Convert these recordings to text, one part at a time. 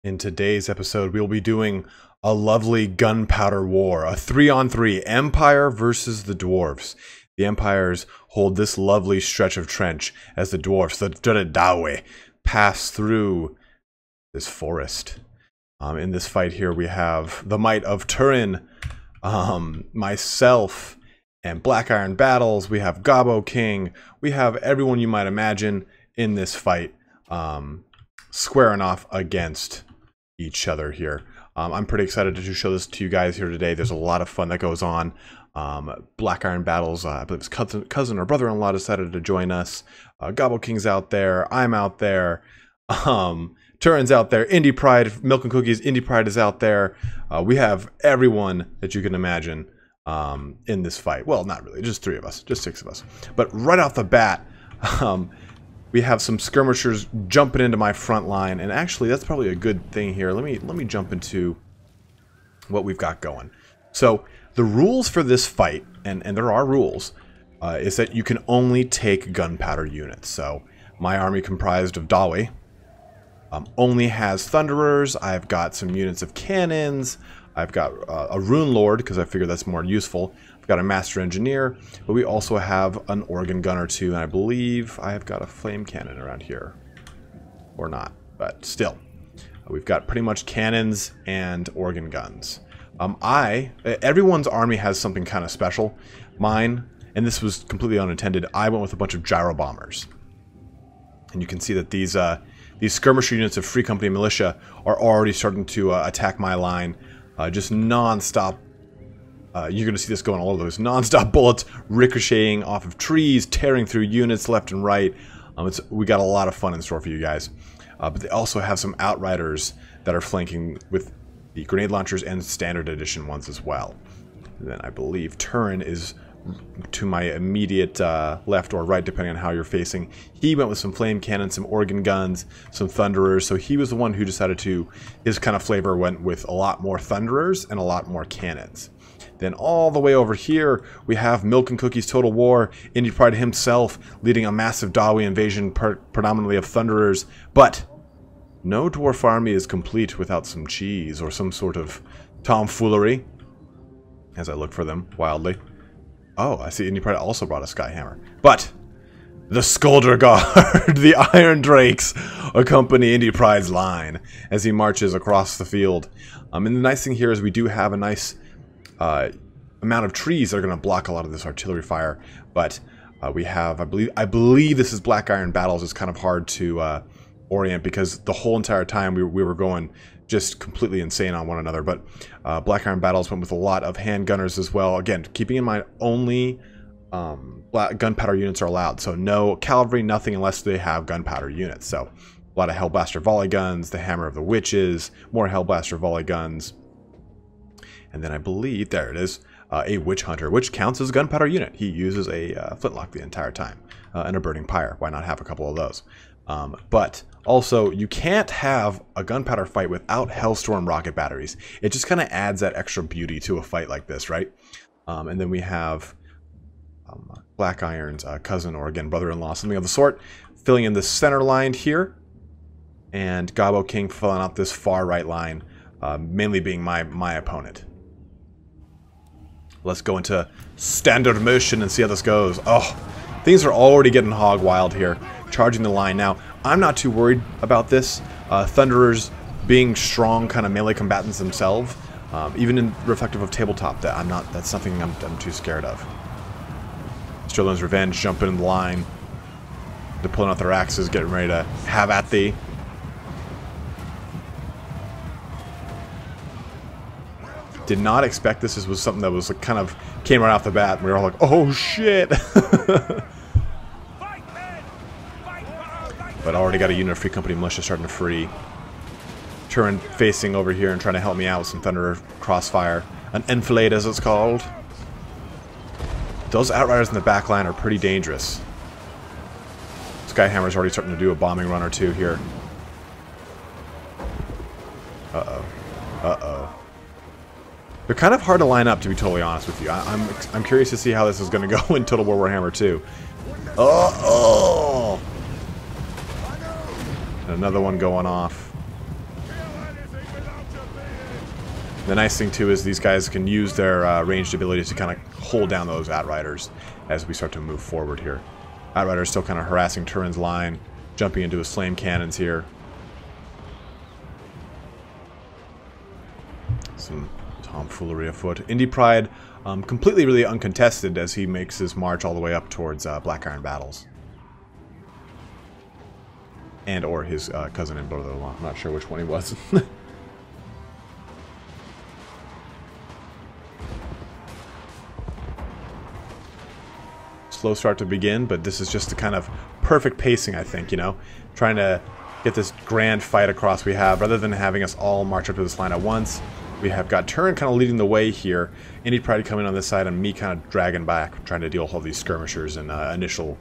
In today's episode, we'll be doing a lovely gunpowder war, a 3-on-3, Empire versus the Dwarfs. The Empires hold this lovely stretch of trench as the Dwarfs, the dreaded Dawe, pass through this forest. In this fight here, we have the might of Turin, myself, and Black Iron Battles. We have Gobbo King. We have everyone you might imagine in this fight, squaring off against each other here. I'm pretty excited to show this to you guys here today. There's a lot of fun that goes on. Black Iron Battles, I believe his cousin or brother-in-law decided to join us. Gobbo King's out there. I'm out there. Turin's out there. Indie Pride, Milk and Cookies, Indie Pride is out there. We have everyone that you can imagine in this fight. Well, not really, just 3 of us, just 6 of us. But right off the bat, we have some skirmishers jumping into my front line, and actually that's probably a good thing here. Let me jump into what we've got going. So the rules for this fight, and there are rules, is that you can only take gunpowder units. So my army, comprised of Dawe, only has Thunderers. I've got some units of cannons. I've got a Rune Lord, because I figure that's more useful. I've got a Master Engineer, but we also have an Organ Gunner too, and I believe I have got a Flame Cannon around here. Or not, but still. We've got pretty much cannons and organ guns. Everyone's army has something kind of special. Mine, and this was completely unintended, I went with a bunch of gyro bombers. And you can see that these skirmisher units of Free Company Militia are already starting to attack my line. Just non-stop. You're going to see this going all over those non-stop bullets ricocheting off of trees, tearing through units left and right. We got a lot of fun in store for you guys. But they also have some Outriders that are flanking with the grenade launchers and standard edition ones as well. And then I believe Turin is to my immediate left or right, depending on how you're facing. He went with some flame cannons, some organ guns, some thunderers. So he was the one who decided to, his kind of flavor went with a lot more thunderers and a lot more cannons. Then all the way over here, we have Milk and Cookies Total War, Indie Pride himself leading a massive Dawe invasion, predominantly of thunderers. But no dwarf army is complete without some cheese or some sort of tomfoolery. As I look for them wildly. Oh, I see Indie Pride also brought a Skyhammer. But the Skulder Guard, the Iron Drakes, accompany Indie Pride's line as he marches across the field. And the nice thing here is we do have a nice amount of trees that are going to block a lot of this artillery fire. But we have, I believe this is Black Iron Battles. It's kind of hard to orient because the whole entire time we were going just completely insane on one another. But Black Iron Battles went with a lot of handgunners as well. Again, keeping in mind only gunpowder units are allowed. So no cavalry, nothing unless they have gunpowder units. So a lot of Hellblaster volley guns, the Hammer of the Witches, more Hellblaster volley guns. And then I believe, there it is, a Witch Hunter, which counts as a gunpowder unit. He uses a flintlock the entire time, and a burning pyre. Why not have a couple of those? But also, you can't have a gunpowder fight without Hellstorm rocket batteries. It just kind of adds that extra beauty to a fight like this, right? And then we have Black Iron's cousin, or again, brother-in-law, something of the sort, filling in the center line here. And Gobbo King filling out this far right line, mainly being my opponent. Let's go into standard motion and see how this goes. Oh, things are already getting hog wild here. Charging the line. Now, I'm not too worried about this. Thunderers being strong kind of melee combatants themselves, even in reflective of tabletop, that's something I'm too scared of. Sterling's Revenge jumping in the line. They're pulling out their axes, getting ready to have at thee. Did not expect this. This was something that was kind of came right off the bat, and we were all like, "Oh shit!" But already got a unit of Free Company Militia starting to free. Turin facing over here and trying to help me out with some Thunder Crossfire, an enfilade as it's called. Those Outriders in the back line are pretty dangerous. Skyhammer's already starting to do a bombing run or two here. Uh-oh. Uh-oh. They're kind of hard to line up, to be totally honest with you. I'm curious to see how this is going to go in Total War Warhammer 2. Uh-oh! And another one going off. The nice thing too is these guys can use their ranged abilities to kind of hold down those Outriders as we start to move forward here. Outriders still kind of harassing Turin's line, jumping into his flame cannons here. Some tomfoolery afoot. Indie Pride completely really uncontested as he makes his march all the way up towards Black Iron Battles. And or his cousin and brother-in-law. I'm not sure which one he was. Slow start to begin, but this is just the kind of perfect pacing, I think, you know? Trying to get this grand fight across we have, rather than having us all march up to this line at once. We have got Turin kind of leading the way here, Indie Pride coming on this side, and me kind of dragging back, trying to deal with all these skirmishers and initial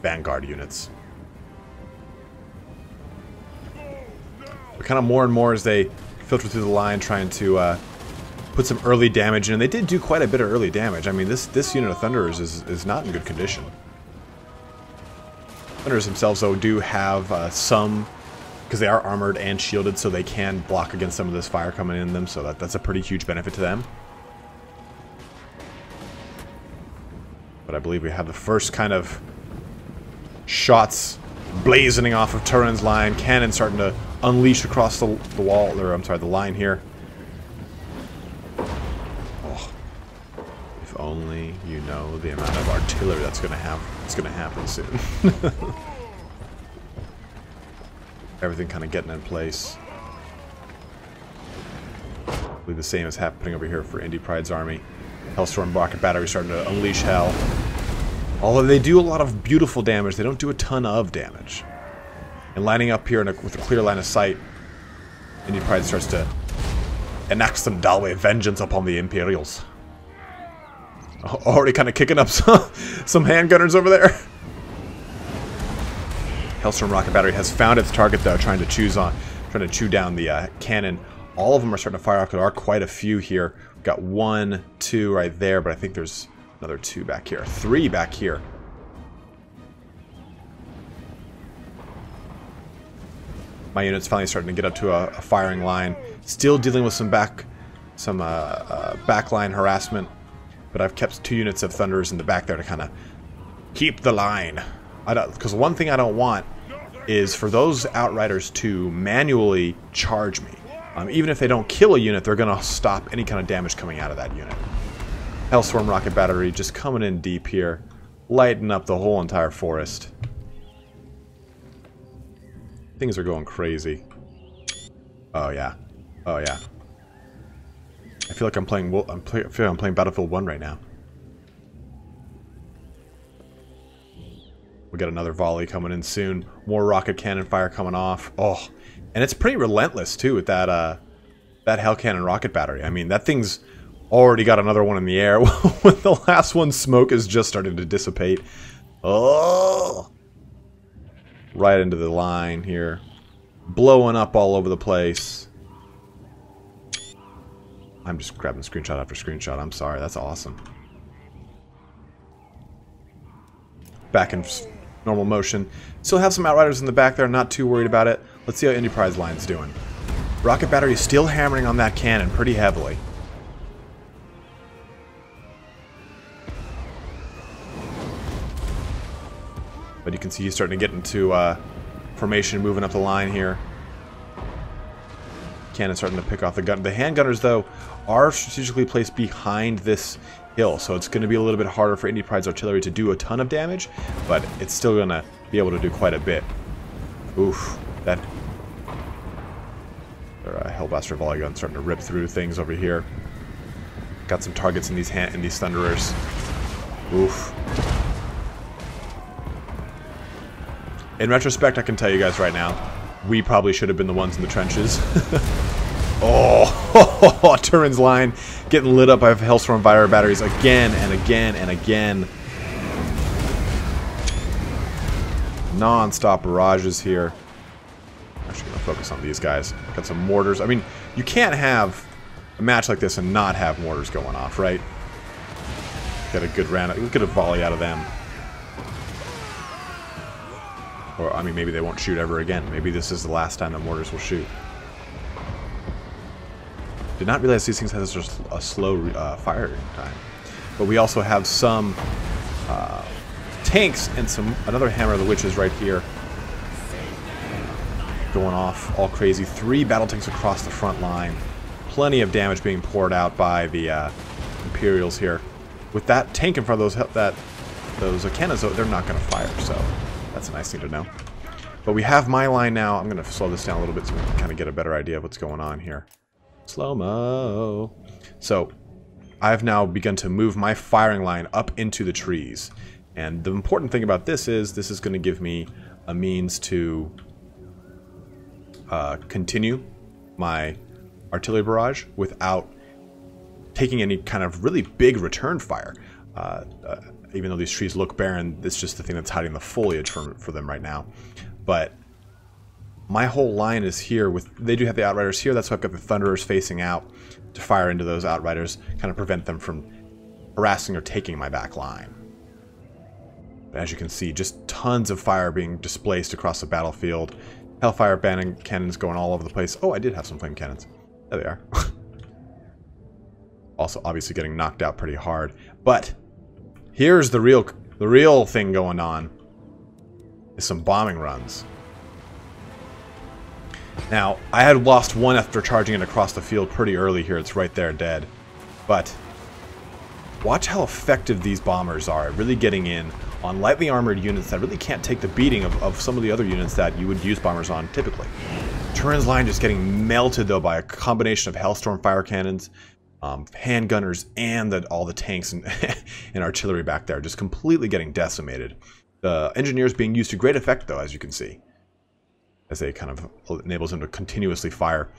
vanguard units. But kind of more and more as they filter through the line, trying to put some early damage in, and they did do quite a bit of early damage. I mean, this unit of Thunderers is not in good condition. Thunderers themselves, though, do have some, because they are armored and shielded, so they can block against some of this fire coming in them, so that's a pretty huge benefit to them. But I believe we have the first kind of shots blazoning off of Turin's line, cannon starting to unleash across the wall, or I'm sorry, the line here. If only you know the amount of artillery that's going to happen soon. Everything kind of getting in place. I believe the same is happening over here for Indie Pride's army. Hellstorm rocket battery starting to unleash hell. Although they do a lot of beautiful damage, they don't do a ton of damage. And lining up here with a clear line of sight, Indie Pride starts to enact some Dalway vengeance upon the Imperials. Already kind of kicking up some handgunners over there. Hellstorm rocket battery has found its target though, trying to chew down the cannon. All of them are starting to fire off. There are quite a few here. We've got 1, 2 right there, but I think there's another 2 back here. 3 back here. My unit's finally starting to get up to a firing line. Still dealing with some backline harassment. But I've kept 2 units of Thunderers in the back there to kind of keep the line. Because one thing I don't want is for those Outriders to manually charge me. Even if they don't kill a unit, they're going to stop any kind of damage coming out of that unit. Hellstorm rocket battery just coming in deep here, lighting up the whole entire forest. Things are going crazy. Oh yeah, oh yeah. I feel like I'm playing Battlefield 1 right now. We got another volley coming in soon. More rocket cannon fire coming off. Oh, and it's pretty relentless too with that Hell Cannon rocket battery. I mean, that thing's already got another one in the air when the last one's smoke is just starting to dissipate. Oh, right into the line here, blowing up all over the place. I'm just grabbing screenshot after screenshot. I'm sorry. That's awesome. Back in normal motion. Still have some Outriders in the back there. Not too worried about it. Let's see how Indie Pride's line's doing. Rocket battery is still hammering on that cannon pretty heavily. But you can see he's starting to get into formation, moving up the line here. Cannon starting to pick off the gun. The handgunners, though, are strategically placed behind this hill, so it's going to be a little bit harder for Indie Pride's artillery to do a ton of damage, but it's still going to be able to do quite a bit. Oof, that Hellblaster volley gun starting to rip through things over here. Got some targets in these Thunderers. Oof. In retrospect, I can tell you guys right now, we probably should have been the ones in the trenches. Oh, Turin's line getting lit up by Hellstorm fire batteries again and again and again. Non-stop barrages here. Actually, gonna focus on these guys. Got some mortars. I mean, you can't have a match like this and not have mortars going off, right? Get a good round. We'll get a volley out of them. Or, I mean, maybe they won't shoot ever again. Maybe this is the last time the mortars will shoot. Did not realize these things had such a slow firing time. But we also have some tanks and another Hammer of the Witches right here. Going off all crazy. 3 battle tanks across the front line. Plenty of damage being poured out by the Imperials here. With that tank in front of those cannons, they're not going to fire, so that's a nice thing to know. But we have my line now. I'm going to slow this down a little bit so we can kind of get a better idea of what's going on here. Slow-mo. So, I've now begun to move my firing line up into the trees. And the important thing about this is going to give me a means to continue my artillery barrage without taking any kind of really big return fire. Even though these trees look barren, it's just the thing that's hiding the foliage for them right now. But my whole line is here they do have the Outriders here, that's why I've got the Thunderers facing out to fire into those Outriders, kind of prevent them from harassing or taking my back line. But as you can see, just tons of fire being displaced across the battlefield. Hellfire cannons going all over the place. Oh, I did have some flame cannons. There they are. Also, obviously getting knocked out pretty hard. But here's the real thing going on. Is some bombing runs. Now, I had lost one after charging it across the field pretty early here. It's right there dead. But watch how effective these bombers are at really getting in on lightly armored units that really can't take the beating of some of the other units that you would use bombers on typically. Turin's line just getting melted though by a combination of Hellstorm fire cannons, handgunners, and all the tanks and, and artillery back there, just completely getting decimated. The engineers being used to great effect though, as you can see, as they kind of enables him to continuously fire.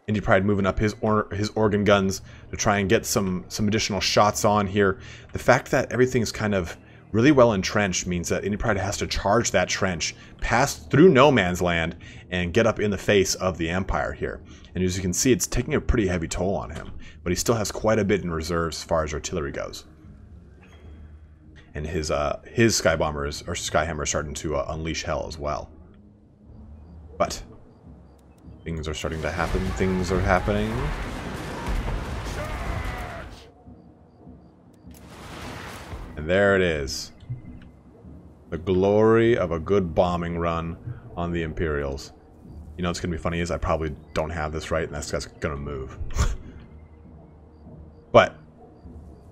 Indy Pride moving up his organ guns to try and get some additional shots on here. The fact that everything's kind of really well entrenched means that Indy Pride has to charge that trench, pass through no man's land, and get up in the face of the Empire here. And as you can see, it's taking a pretty heavy toll on him, but he still has quite a bit in reserves as far as artillery goes. And his Sky Bombers, or Sky Hammer, are starting to unleash hell as well. But things are starting to happen. Things are happening. And there it is. The glory of a good bombing run on the Imperials. You know what's going to be funny is I probably don't have this right, and this guy's going to move. But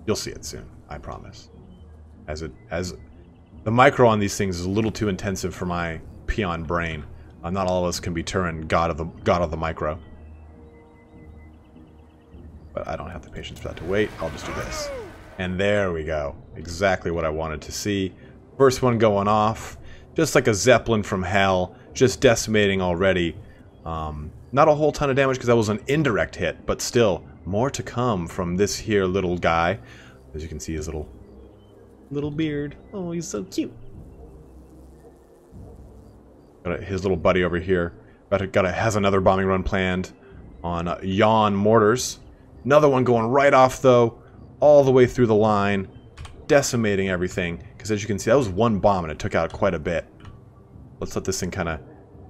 you'll see it soon, I promise. As the micro on these things is a little too intensive for my peon brain. Not all of us can be Turin, god of the micro. But I don't have the patience for that to wait. I'll just do this. And there we go. Exactly what I wanted to see. First one going off. Just like a Zeppelin from hell. Just decimating already. Not a whole ton of damage because that was an indirect hit. But still, more to come from this here little guy. As you can see, his little beard. Oh, he's so cute. Got his little buddy over here. Has another bombing run planned on Yawn mortars. Another one going right off though, all the way through the line, decimating everything. Because as you can see, that was one bomb and it took out quite a bit. Let's let this thing kind of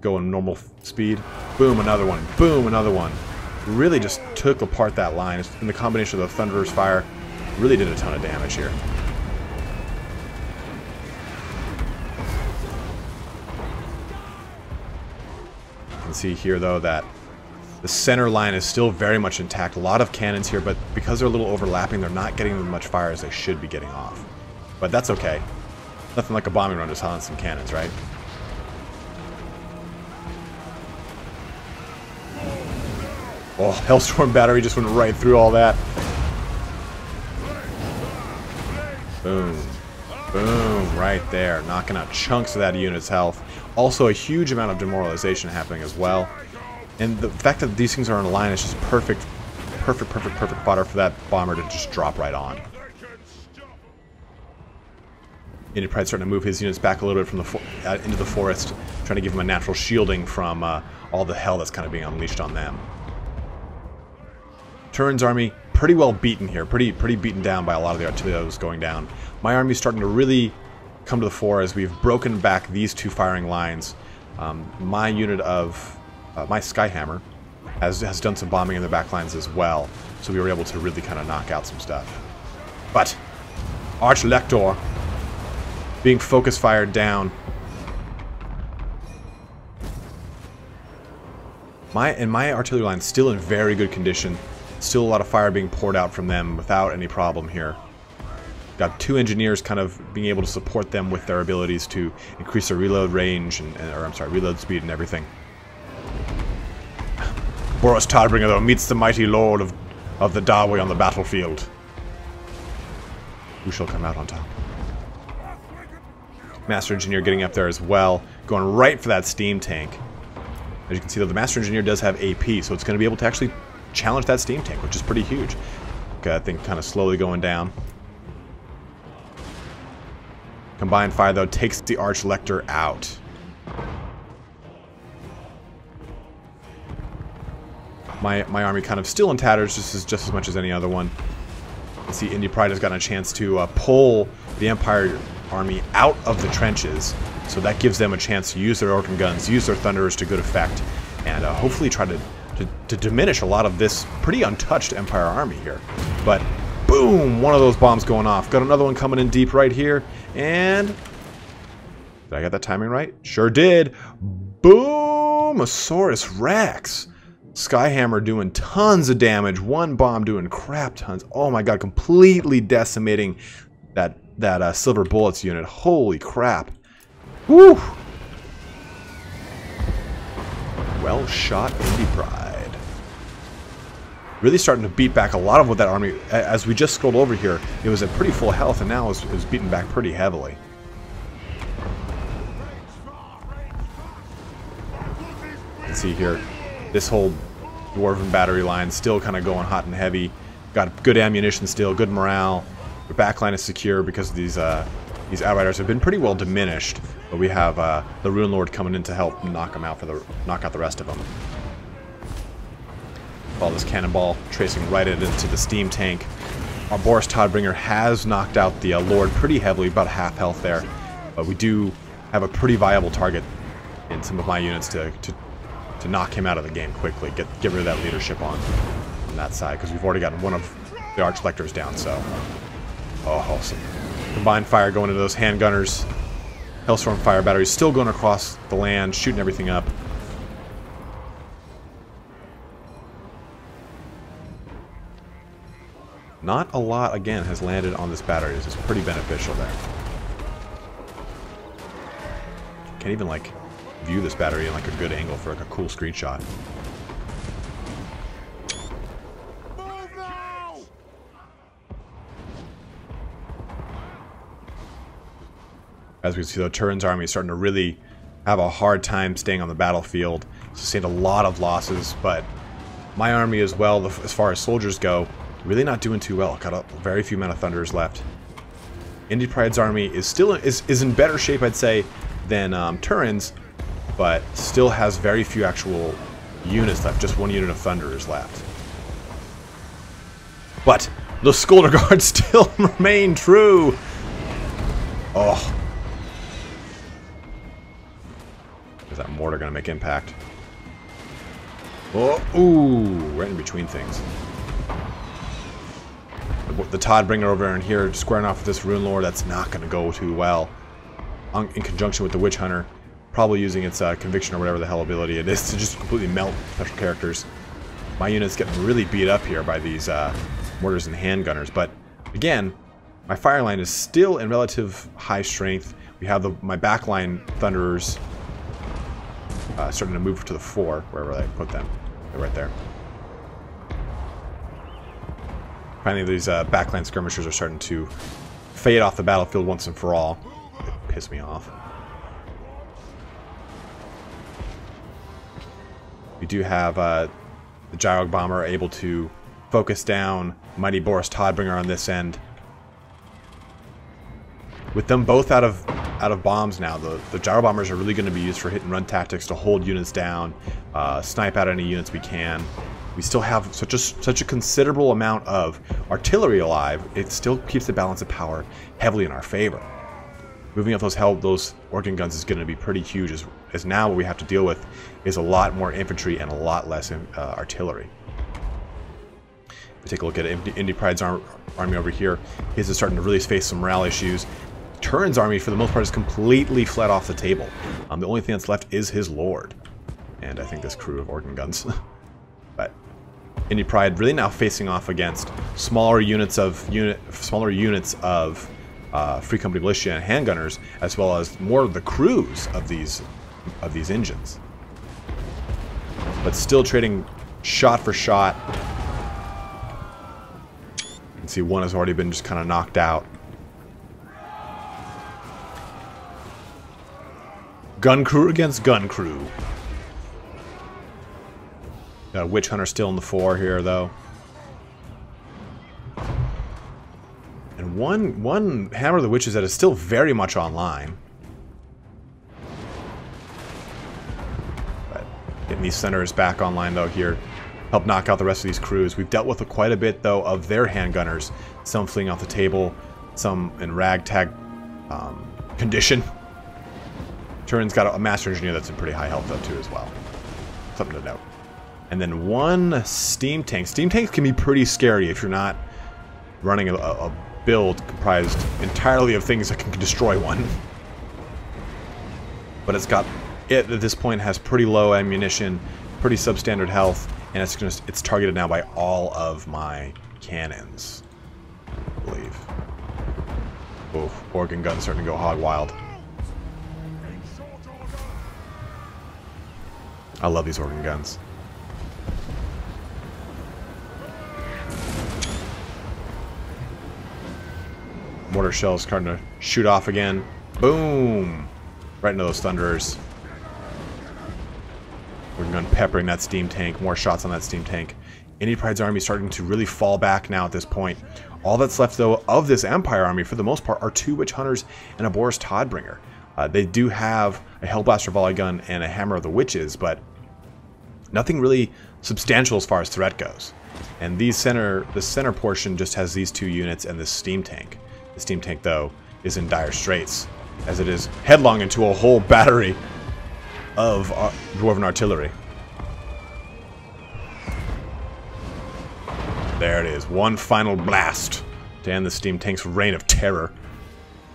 go in normal speed. Boom, another one. Boom, another one. Really just took apart that line. And the combination of the Thunderer's fire really did a ton of damage here. See here though that the center line is still very much intact. A lot of cannons here, but because they're a little overlapping, they're not getting as much fire as they should be getting off. But that's okay. Nothing like a bombing run just on some cannons, right? Oh, Hellstorm battery just went right through all that. Boom. Boom, right there. Knocking out chunks of that unit's health. Also, a huge amount of demoralization happening as well. And the fact that these things are in a line is just perfect fodder for that bomber to just drop right on. Indy Pride's starting to move his units back a little bit from into the forest, trying to give him a natural shielding from all the hell that's kind of being unleashed on them. Turin's army pretty well beaten here, pretty beaten down by a lot of the artillery that was going down. My army's starting to really come to the fore as we've broken back these two firing lines. My unit of my Sky Hammer has done some bombing in the back lines as well. So we were able to really kind of knock out some stuff. But Arch-Lector being focus fired down. My artillery line still in very good condition. Still a lot of fire being poured out from them without any problem here. Got 2 engineers kind of being able to support them with their abilities to increase their reload range reload speed and everything. Boris Todbringer, though, meets the mighty lord of the Darway on the battlefield. Who shall come out on top? Master Engineer getting up there as well, going right for that steam tank. As you can see, though, the Master Engineer does have AP, so it's going to be able to actually challenge that steam tank, which is pretty huge. Okay, that thing kind of slowly going down. Combined fire, though, takes the Arch-Lector out. My army kind of still in tatters, just as much as any other one. You see, Indy Pride has gotten a chance to pull the Empire army out of the trenches, so that gives them a chance to use their organ guns, use their thunderers to good effect, and hopefully try to diminish a lot of this pretty untouched Empire army here. But boom! One of those bombs going off. Got another one coming in deep right here, and did I get that timing right? Sure did. Boom! Asaurus Rex. Skyhammer doing tons of damage. One bomb doing crap tons. Oh my god, completely decimating that Silver Bullets unit. Holy crap. Woo! Well shot, Indy Pride. Really starting to beat back a lot of what that army, as we just scrolled over here, it was at pretty full health, and now it was beaten back pretty heavily. You can see here, this whole Dwarven battery line still kind of going hot and heavy. Got good ammunition still, good morale. The back line is secure because these Outriders have been pretty well diminished, but we have the Rune Lord coming in to help knock out the rest of them. Follow this cannonball tracing right into the steam tank. Our Boris Todbringer has knocked out the Lord pretty heavily, about half health there, but we do have a pretty viable target in some of my units to knock him out of the game quickly, get rid of that leadership on that side, because we've already gotten one of the Arch-Lectors down. So, oh, some combined fire going into those handgunners. Hellstorm fire batteries still going across the land, shooting everything up. Not a lot, again, has landed on this battery. This is pretty beneficial there. Can't even, like, view this battery in, like, a good angle for, like, a cool screenshot. As we can see, the Turin's army is starting to really have a hard time staying on the battlefield. Sustained a lot of losses, but my army as well, as far as soldiers go, really not doing too well. Got a very few men of Thunderers left. Indy Pride's army is still is in better shape, I'd say, than Turin's, but still has very few actual units left. Just one unit of Thunderers left. But the Skulder Guards still remain true. Oh. Is that mortar going to make impact? Oh, ooh, right in between things. The Todbringer over there and here, squaring off with this Rune Lord, that's not going to go too well. In conjunction with the Witch Hunter, probably using its Conviction or whatever the hell ability it is to just completely melt special characters. My unit's getting really beat up here by these mortars and handgunners, but again, my fire line is still in relative high strength. We have my backline Thunderers starting to move to the fore, wherever I put them. They're right there. Finally, these backline skirmishers are starting to fade off the battlefield once and for all. They piss me off. We do have the Gyro Bomber able to focus down Mighty Boris Todbringer on this end. With them both out of bombs now, the Gyro Bombers are really going to be used for hit and run tactics to hold units down, snipe out any units we can. We still have such a considerable amount of artillery alive. It still keeps the balance of power heavily in our favor. Moving up those organ guns is going to be pretty huge is now what we have to deal with is a lot more infantry and a lot less artillery. We take a look at Indy Pride's army over here. His is starting to really face some morale issues. Turin's army, for the most part, is completely fled off the table. The only thing that's left is his lord, and I think this crew of organ guns. But Indy Pride really now facing off against smaller units of Free Company militia and handgunners, as well as more of the crews of these engines. But still trading shot for shot. You can see one has already been just kind of knocked out. Gun crew against gun crew. Got a Witch Hunter still in the fore here, though. And one Hammer of the Witches that is still very much online. But getting these centers back online, though, here. Help knock out the rest of these crews. We've dealt with quite a bit, though, of their handgunners. Some fleeing off the table, some in ragtag condition. Turin's got a Master Engineer that's in pretty high health, though, too, as well. Something to note. And then one Steam Tank. Steam Tanks can be pretty scary if you're not running a build comprised entirely of things that can destroy one. But it at this point has pretty low ammunition, pretty substandard health, and it's targeted now by all of my cannons, I believe. Oh, organ gun's starting to go hog wild. I love these organ guns. Mortar shells starting to shoot off again. Boom! Right into those thunderers. Organ gun peppering that steam tank. More shots on that steam tank. Indy Pride's army starting to really fall back now at this point. All that's left, though, of this Empire army, for the most part, are 2 Witch Hunters and a Boris Todbringer. They do have a Hellblaster volley gun and a Hammer of the Witches, but nothing really substantial as far as threat goes. And the center portion just has these 2 units and this steam tank. The steam tank, though, is in dire straits, as it is headlong into a whole battery of Dwarven artillery. There it is. One final blast to end the steam tank's reign of terror.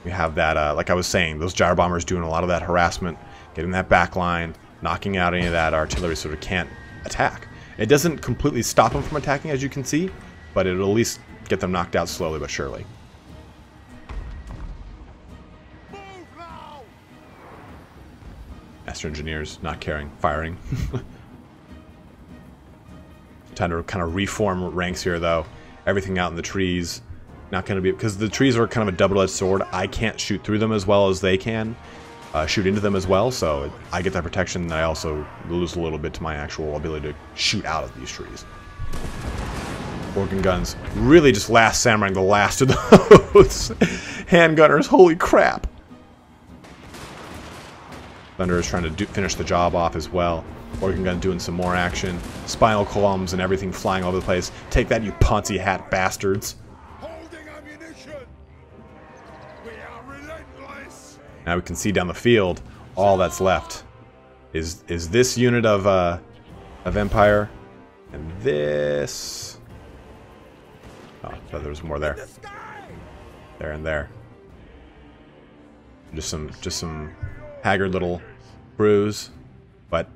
We have that, like I was saying, those gyro bombers doing a lot of that harassment, getting that back line, knocking out any of that artillery so it can't attack. It doesn't completely stop them from attacking, as you can see, but it'll at least get them knocked out slowly but surely. Master Engineers not caring, firing. Time to kind of reform ranks here, though. Everything out in the trees. Not going to be... because the trees are kind of a double-edged sword. I can't shoot through them as well as they can. Shoot into them as well, so I get that protection, and I also lose a little bit to my actual ability to shoot out of these trees. Organ guns really just last samurai the last of those handgunners. Holy crap! Thunder is trying to finish the job off as well. Organ gun doing some more action. Spinal columns and everything flying all over the place. Take that, you Ponzi hat bastards! Holding ammunition. We are relentless. Now we can see down the field, all that's left is this unit of Empire, and this. Oh, I thought there was more there. There and there. Just some haggard little crews, but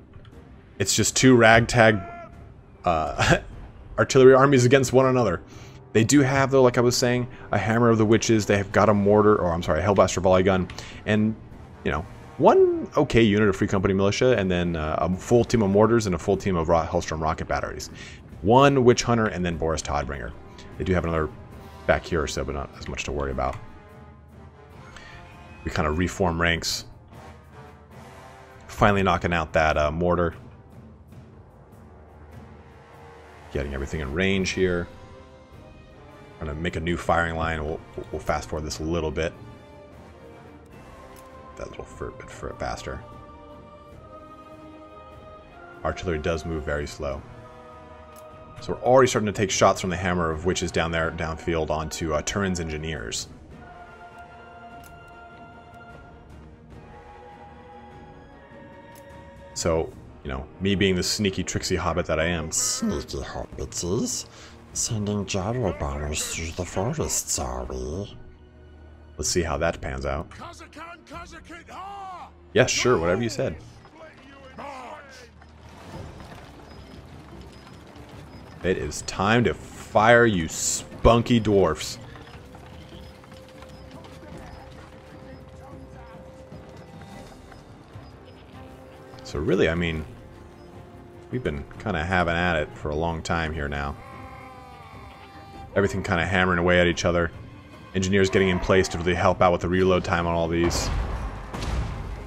it's just 2 ragtag artillery armies against one another. They do have, though, like I was saying, a Hammer of the Witches. They have got a mortar, or I'm sorry, a Hellblaster volley gun, and, you know, one okay unit of Free Company militia, and then a full team of mortars and a full team of Hellstrom rocket batteries. 1 Witch Hunter, and then Boris Todbringer. They do have another back here or so, but not as much to worry about. We kind of reform ranks. Finally knocking out that mortar. Getting everything in range here. I'm going to make a new firing line. We'll fast forward this a little bit. That little bit faster. Artillery does move very slow. So we're already starting to take shots from the Hammer of Witches down there, downfield onto Turin's Engineers. So, you know, me being the sneaky, tricksy hobbit that I am. Sneaky hobbities. Sending gyro bombers through the forests, are we? Let's see how that pans out. Kazakan, Kazakit, ha! Yeah, sure, whatever you said. March! It is time to fire, you spunky dwarfs. So really, I mean, we've been kind of having at it for a long time here now. Everything kind of hammering away at each other. Engineers getting in place to really help out with the reload time on all these.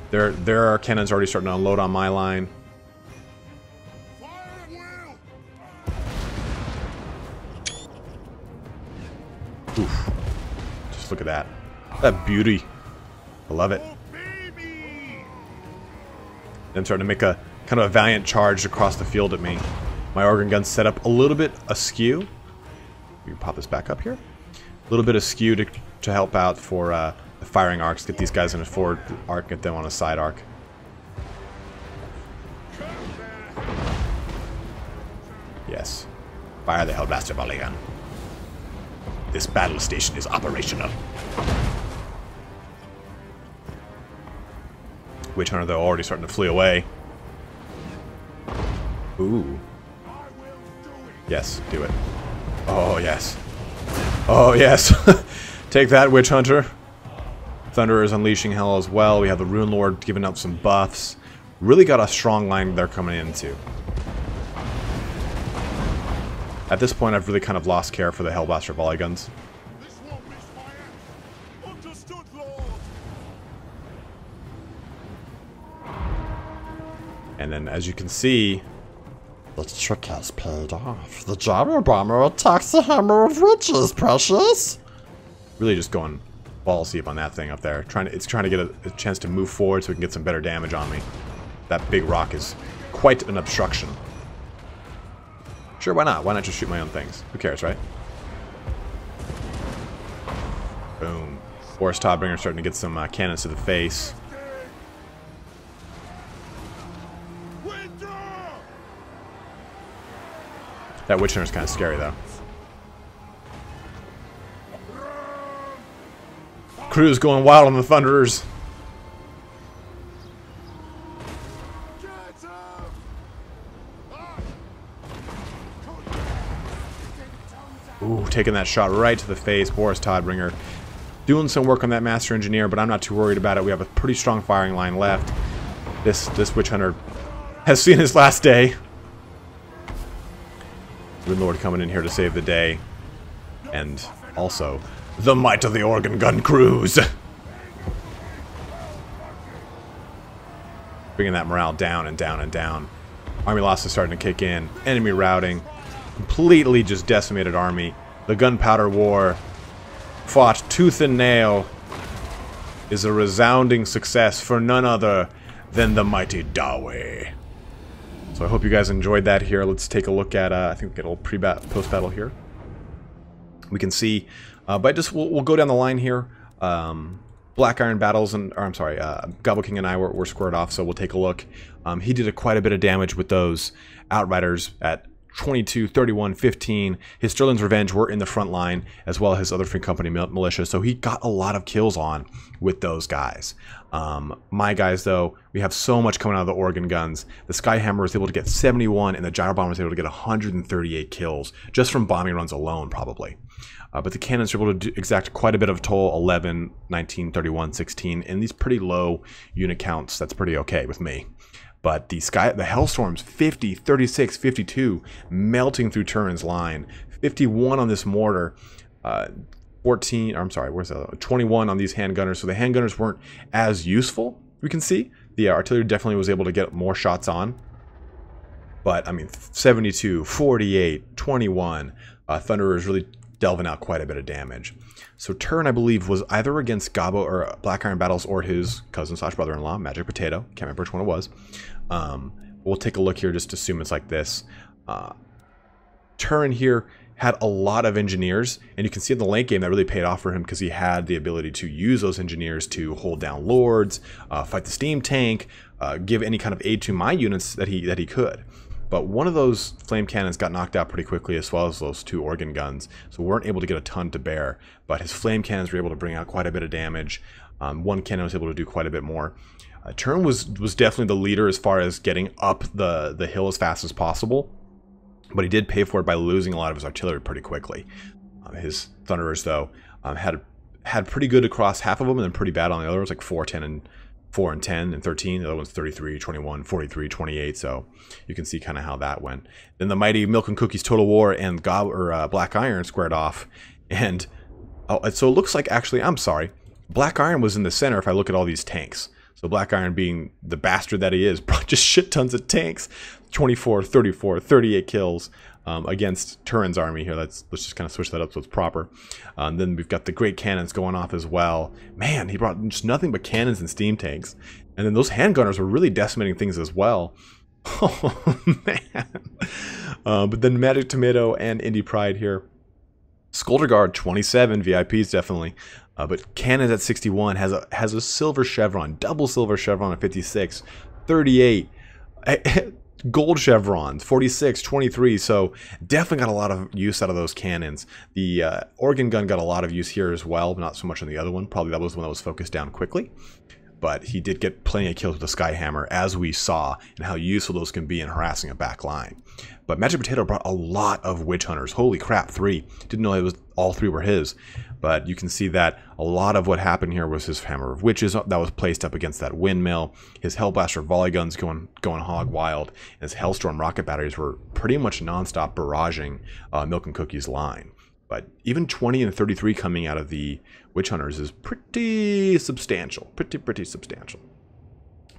There are cannons already starting to unload on my line. Fire at will! Oof. Just look at that. That beauty. I love it. Oh, baby! Them starting to make a kind of a valiant charge across the field at me. My organ gun's set up a little bit askew. We can pop this back up here. A little bit askew to help out for the firing arcs. Get these guys in a forward arc, get them on a side arc. Yes. Fire the Hellblaster volley gun. This battle station is operational. Witch Hunter, though, already starting to flee away. Ooh. Yes, do it. Oh, yes. Oh, yes. Take that, Witch Hunter. Thunderer is unleashing hell as well. We have the Rune Lord giving up some buffs. Really got a strong line they're coming into. At this point, I've really kind of lost care for the Hellblaster volley guns. This won't miss fire! Understood, Lord! And then, as you can see, The trick has paid off. The gyro bomber attacks the hammer of riches, precious! really just going balls deep on that thing up there. It's trying to get a chance to move forward so we can get some better damage on me. That big rock is quite an obstruction. Sure, why not? Why not just shoot my own things? Who cares, right? Boom. Boris Todbringer starting to get some cannons to the face. That Witch Hunter's kind of scary, though. Crew's going wild on the Thunderers. Ooh, taking that shot right to the face. Boris Todbringer doing some work on that Master Engineer, but I'm not too worried about it. We have a pretty strong firing line left. This Witch Hunter has seen his last day. Rune Lord coming in here to save the day. And also, the might of the organ gun crews. Bringing that morale down and down and down. Army loss is starting to kick in. Enemy routing. Completely just decimated army. The Gunpowder War, fought tooth and nail, is a resounding success for none other than the mighty Dawe. So I hope you guys enjoyed that here. Let's take a look at, I think we get a little post-battle here. We can see, but we'll go down the line here. Black Iron Battles, Gobble King and I were squared off, so we'll take a look. He did quite a bit of damage with those Outriders at 22, 31, 15. His Sterling's Revenge were in the front line, as well as his other Free Company militia, so he got a lot of kills on with those guys. My guys, though, we have so much coming out of the organ guns. The Skyhammer was able to get 71, and the Gyro Bomber was able to get 138 kills, just from bombing runs alone, probably. But the cannons are able to exact quite a bit of toll, 11, 19, 31, 16, and these pretty low unit counts. That's pretty okay with me. But the Hellstorms, 50, 36, 52, melting through Turin's line. 51 on this mortar. 21 on these handgunners. So the handgunners weren't as useful, we can see. The artillery definitely was able to get more shots on. But, I mean, 72, 48, 21. Thunderer is really delving out quite a bit of damage. So Turin, I believe, was either against Gobbo or Black Iron Battles or his cousin / brother-in-law, Magic Potato. Can't remember which one it was. We'll take a look here, just assume it's like this. Turin here had a lot of engineers, and you can see in the late game that really paid off for him because he had the ability to use those engineers to hold down lords, fight the steam tank, give any kind of aid to my units that he could. But one of those flame cannons got knocked out pretty quickly, as well as those 2 organ guns, so we weren't able to get a ton to bear. But his flame cannons were able to bring out quite a bit of damage. One cannon was able to do quite a bit more. Turin was definitely the leader as far as getting up the hill as fast as possible, but he did pay for it by losing a lot of his artillery pretty quickly. His Thunderers, though, had pretty good across half of them, and then pretty bad on the other ones, like 4, 10, and 4 and 10 and 13. The other one's 33, 21, 43, 28. So you can see kind of how that went. Then the mighty Milk and Cookies Total War and Black Iron squared off. And so it looks like, actually, I'm sorry, Black Iron was in the center if I look at all these tanks. So Black Iron, being the bastard that he is, brought just shit tons of tanks. 24, 34, 38 kills against Turin's army here. Let's just kind of switch that up so it's proper. Then we've got the great cannons going off as well. Man, he brought just nothing but cannons and steam tanks. And then those handgunners were really decimating things as well. Oh, man. But then Magic Tomato and Indie Pride here. Skulder Guard 27, VIPs definitely. But Cannons at 61 has a silver chevron, double silver chevron at 56, 38. Gold chevrons, 46, 23, so definitely got a lot of use out of those cannons. The organ gun got a lot of use here as well, but not so much on the other one. Probably that was the one that was focused down quickly. But he did get plenty of kills with the Skyhammer, as we saw, and how useful those can be in harassing a back line. But Magic Potato brought a lot of Witch Hunters. Holy crap, 3. Didn't know it was all 3 were his. But you can see that a lot of what happened here was his Hammer of Witches that was placed up against that windmill. His Hellblaster volley guns going hog wild. And his Hellstorm rocket batteries were pretty much non-stop barraging Milk and Cookies line. But even 20 and 33 coming out of the Witch Hunters is pretty substantial. Pretty substantial.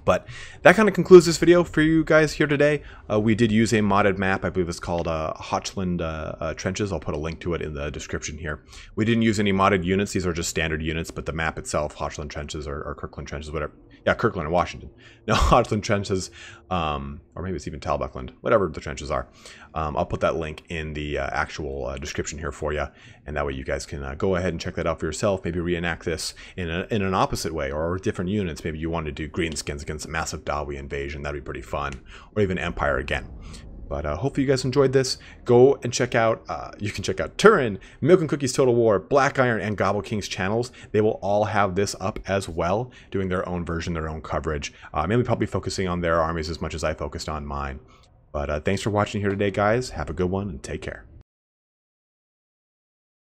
But that kind of concludes this video for you guys here today. We did use a modded map. I believe it's called Hochland Trenches. I'll put a link to it in the description here. We didn't use any modded units. These are just standard units, but the map itself, Hochland Trenches or Kirkland Trenches, whatever. Yeah, Kirkland and Washington. No, Hochland Trenches, or maybe it's even Talbuckland, whatever the trenches are. I'll put that link in the actual description here for you, and that way you guys can go ahead and check that out for yourself. Maybe reenact this in an opposite way, or different units. Maybe you want to do greenskins against a massive Dawi invasion. That'd be pretty fun, or even Empire again. But hopefully you guys enjoyed this. Go and check out, you can check out Turin, Milk and Cookies Total War, Black Iron, and Gobble King's channels. They will all have this up as well, doing their own version, their own coverage. Mainly probably focusing on their armies as much as I focused on mine. But thanks for watching here today, guys. Have a good one, and take care.